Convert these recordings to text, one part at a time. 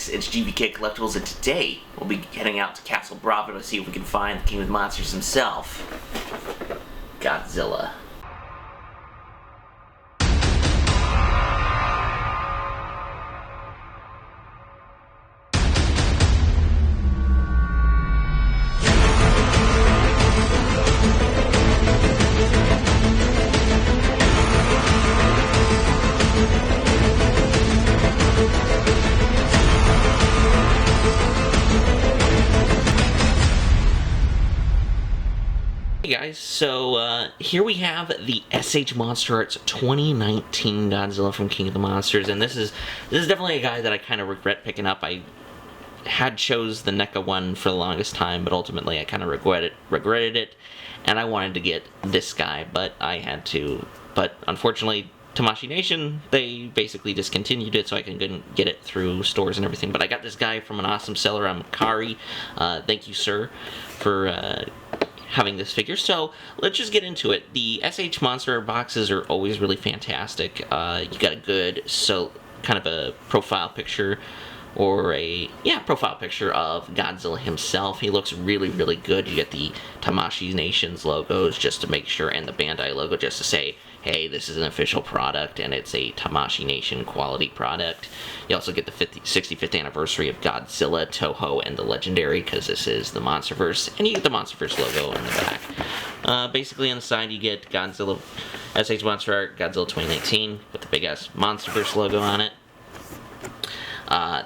guys, it's GVK Collectibles, and today we'll be heading out to Castle Bravo to see if we can find the King of the Monsters himself, Godzilla. Hey guys, so here we have the SH Monsterarts 2019 Godzilla from King of the Monsters, and this is definitely a guy that I kind of regret picking up. I had chose the Neca one for the longest time, but ultimately I kind of regretted it, and I wanted to get this guy, but I had to. But unfortunately, Tamashii Nation, they basically discontinued it, so I couldn't get it through stores and everything. But I got this guy from an awesome seller on Mercari. Thank you, sir, for having this figure. So let's just get into it. The SH Monster boxes are always really fantastic. You got a good, kind of a profile picture, or profile picture of Godzilla himself. He looks really, really good. You get the Tamashii Nation's logos just to make sure, and the Bandai logo just to say, hey, this is an official product, and it's a Tamashii Nation quality product. You also get the 65th anniversary of Godzilla, Toho, and the Legendary, because this is the Monsterverse, and you get the Monsterverse logo in the back. Basically, on the side, you get Godzilla, SH Monster Art, Godzilla 2019, with the big-ass Monsterverse logo on it.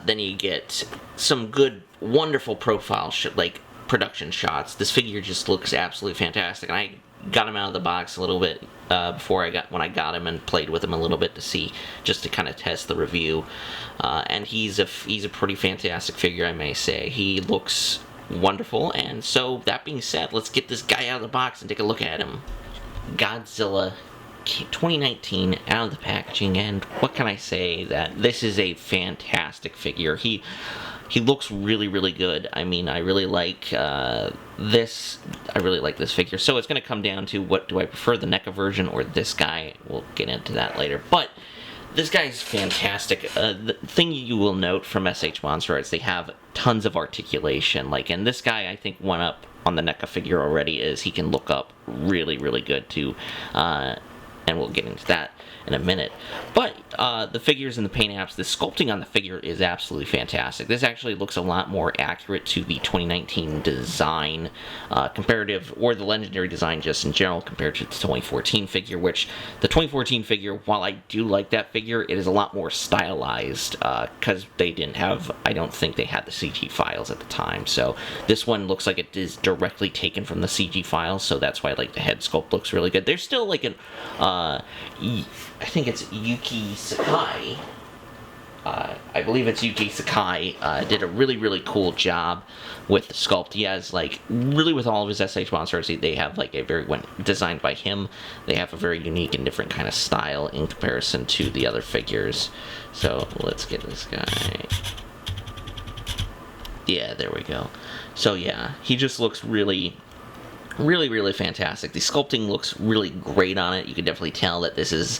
Then you get some good, wonderful profile, production shots. This figure just looks absolutely fantastic, and I got him out of the box a little bit when I got him and played with him a little bit to see, just to kind of test the review. And he's a pretty fantastic figure, I may say. He looks wonderful, and so that being said, let's get this guy out of the box and take a look at him. Godzilla 2019 out of the packaging, and what can I say, that this is a fantastic figure. He looks really, really good. I mean, I really like this. I really like this figure. So it's going to come down to, what do I prefer, the Neca version or this guy? We'll get into that later. But this guy is fantastic. The thing you will note from SH Monsterarts, they have tons of articulation. And this guy, I think, one up on the Neca figure already is he can look up really, really good too. And we'll get into that in a minute. But the figures and the paint apps, the sculpting on the figure is absolutely fantastic. This actually looks a lot more accurate to the 2019 design comparative, or the Legendary design just in general, compared to the 2014 figure, which the 2014 figure, while I do like that figure, it is a lot more stylized because they didn't have, I don't think they had the CG files at the time. So this one looks like it is directly taken from the CG files, so that's why the head sculpt looks really good. There's still I think it's Yuki Sakai. I believe it's Yuki Sakai did a really, really cool job with the sculpt. He has, really with all of his SH Monsters, they have, when designed by him, they have a very unique and different kind of style in comparison to the other figures. So, let's get this guy. Yeah, there we go. So, yeah, he just looks really, really fantastic. The sculpting looks really great on it. You can definitely tell that this is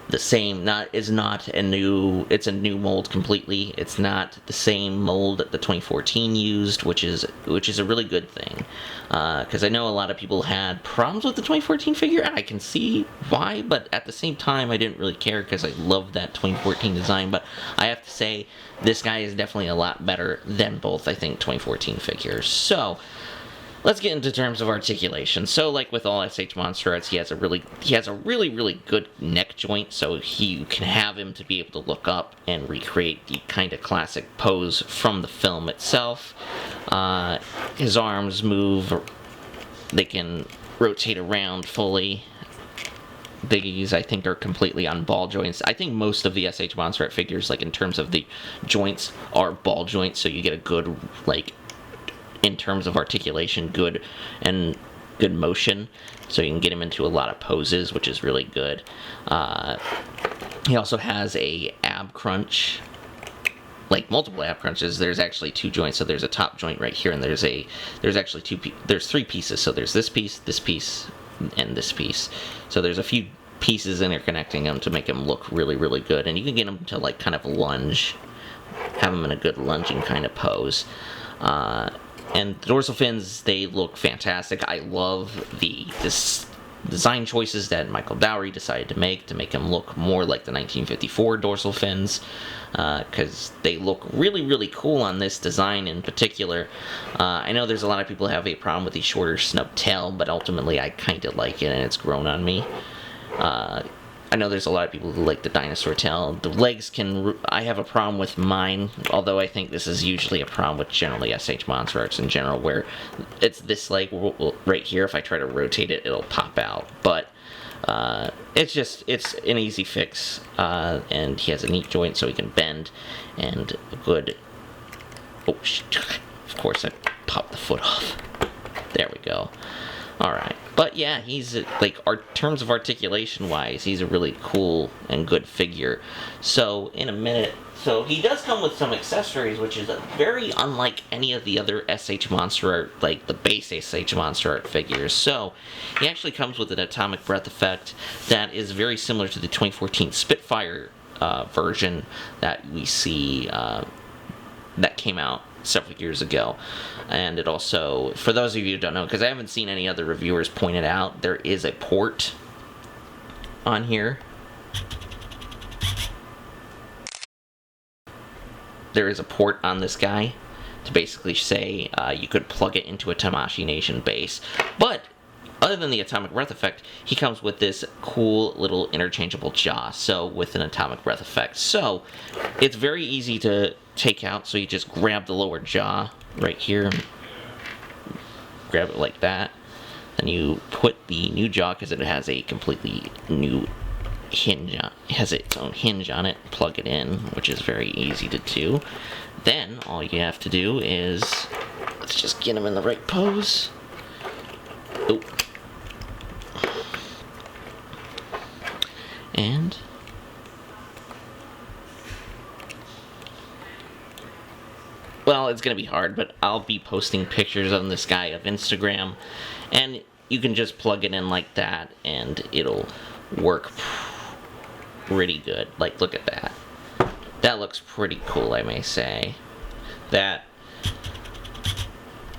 the same, it's a new mold completely. It's not the same mold that the 2014 used, which is a really good thing. Because I know a lot of people had problems with the 2014 figure, and I can see why, but at the same time, I didn't really care because I loved that 2014 design. But I have to say, this guy is definitely a lot better than both, I think, 2014 figures. So let's get into terms of articulation. So, with all SH Monsterarts, he has a really, really good neck joint, so you can have him to be able to look up and recreate the kind of classic pose from the film itself. His arms move; they can rotate around fully. These, I think, are completely on ball joints. I think most of the SH Monsterart figures, in terms of the joints, are ball joints, so you get a good, in terms of articulation, good motion, so you can get him into a lot of poses, which is really good. He also has a ab crunch, multiple ab crunches. There's actually two joints, so there's a top joint right here, and there's three pieces. So there's this piece, and this piece. So there's a few pieces interconnecting them to make him look really, really good, and you can get him to kind of lunge have him in a good lunging kind of pose. And the dorsal fins, they look fantastic. I love this design choices that Michael Dowry decided to make him look more like the 1954 dorsal fins, because they look really, really cool on this design in particular. I know there's a lot of people who have a problem with the shorter snub tail, but ultimately I kind of like it, and it's grown on me. I know there's a lot of people who like the dinosaur tail. The legs I have a problem with mine, although I think this is usually a problem with generally SH Monsterarts in general, where it's this leg right here. If I try to rotate it, it'll pop out. But it's an easy fix, and he has a neat joint so he can bend, and a good... Oh, shit. Of course I popped the foot off. There we go. Alright, but yeah, he's, like, terms of articulation-wise, he's a really cool and good figure. So, in a minute, so he does come with some accessories, which is very unlike any of the other SH Monsterart, like the base SH Monsterart figures. So, he actually comes with an atomic breath effect that is very similar to the 2014 Spitfire version that we see, that came out several years ago. And it also, for those of you who don't know, because I haven't seen any other reviewers point it out, there is a port on here. There is a port on this guy to basically say you could plug it into a Tamashii Nation base. But other than the atomic breath effect, he comes with this cool little interchangeable jaw, so with an atomic breath effect. So it's very easy to take out, so you just grab the lower jaw right here, grab it like that, then you put the new jaw, because it has a completely new hinge on it, has its own hinge on it, plug it in, which is very easy to do. Then all you have to do is, let's just get him in the right pose. Oh. And well, it's gonna be hard, but I'll be posting pictures on this guy of Instagram, and you can just plug it in like that and it'll work pretty good. Like, look at that. That looks pretty cool, I may say.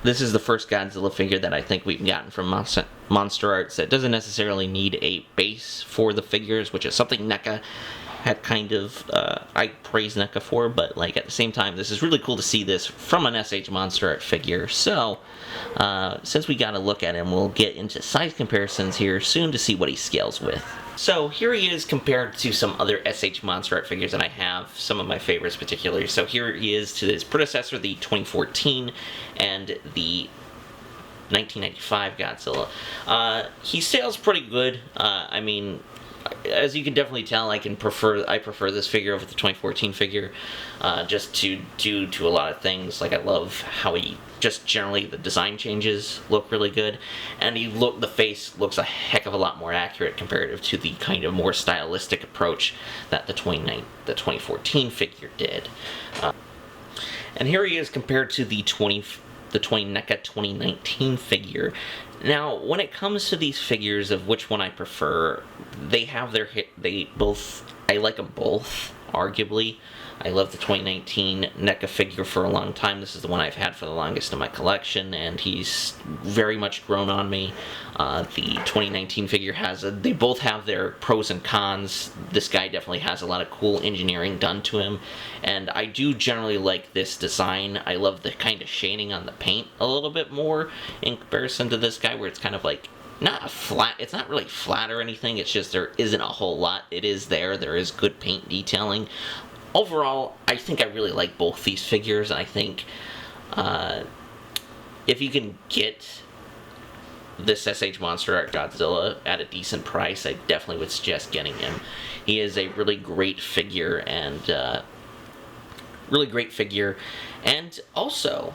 This is the first Godzilla figure that I think we've gotten from Monsterarts that doesn't necessarily need a base for the figures, which is something Neca had kind of, I praise Neca for, but like at the same time, this is really cool to see this from an SH Monsterart figure. So, since we got a look at him, we'll get into size comparisons here soon to see what he scales with. So here he is compared to some other SH Monsterart figures that I have, some of my favorites particularly. So here he is to his predecessor, the 2014 and the 1995 Godzilla. He scales pretty good. I mean, as you can definitely tell, I prefer this figure over the 2014 figure, just due to a lot of things. Like, I love how he just generally the design changes look really good, and the face looks a heck of a lot more accurate comparative to the kind of more stylistic approach that the 2014 figure did. And here he is compared to the 20 NECA 2019 figure. Now, when it comes to these figures of which one I prefer, they have their I like them both, arguably. I love the 2019 NECA figure for a long time. This is the one I've had for the longest in my collection, and he's very much grown on me. The 2019 figure they both have their pros and cons. This guy definitely has a lot of cool engineering done to him, and I do generally like this design. I love the kind of shading on the paint a little bit more in comparison to this guy, where it's kind of like, it's not really flat or anything, it's just there isn't a whole lot. There is good paint detailing. Overall, I think I really like both these figures, and I think if you can get this SH Monsterart Godzilla at a decent price, I definitely would suggest getting him. He is a really great figure, and also,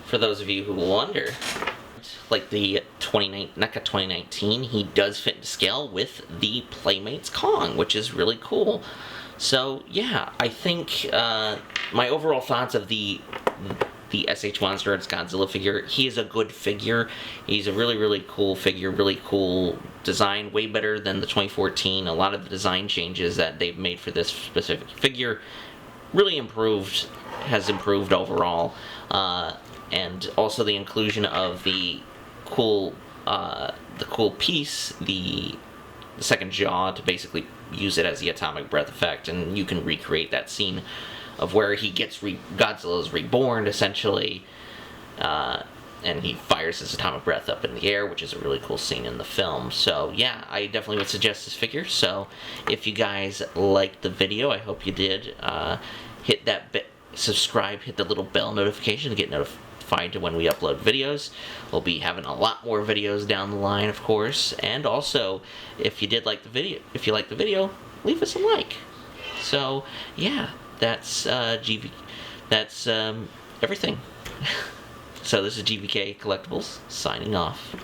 for those of you who wonder, like the NECA 2019, he does fit to scale with the Playmates Kong, which is really cool. So, yeah, I think my overall thoughts of the SH Monsterarts Godzilla figure, he is a good figure. He's a really, really cool figure, really cool design, way better than the 2014. A lot of the design changes that they've made for this specific figure really has improved overall, and also the inclusion of the cool piece, the second jaw, to basically use it as the atomic breath effect, and you can recreate that scene of where he gets Godzilla's reborn essentially, and he fires his atomic breath up in the air, which is a really cool scene in the film. So yeah, I definitely would suggest this figure. So if you guys liked the video, I hope you did, hit that subscribe, hit the little bell notification to get notified to when we upload videos. We'll be having a lot more videos down the line, of course. And also, if you liked the video, leave us a like. So yeah, that's everything. So this is GVK Collectibles signing off.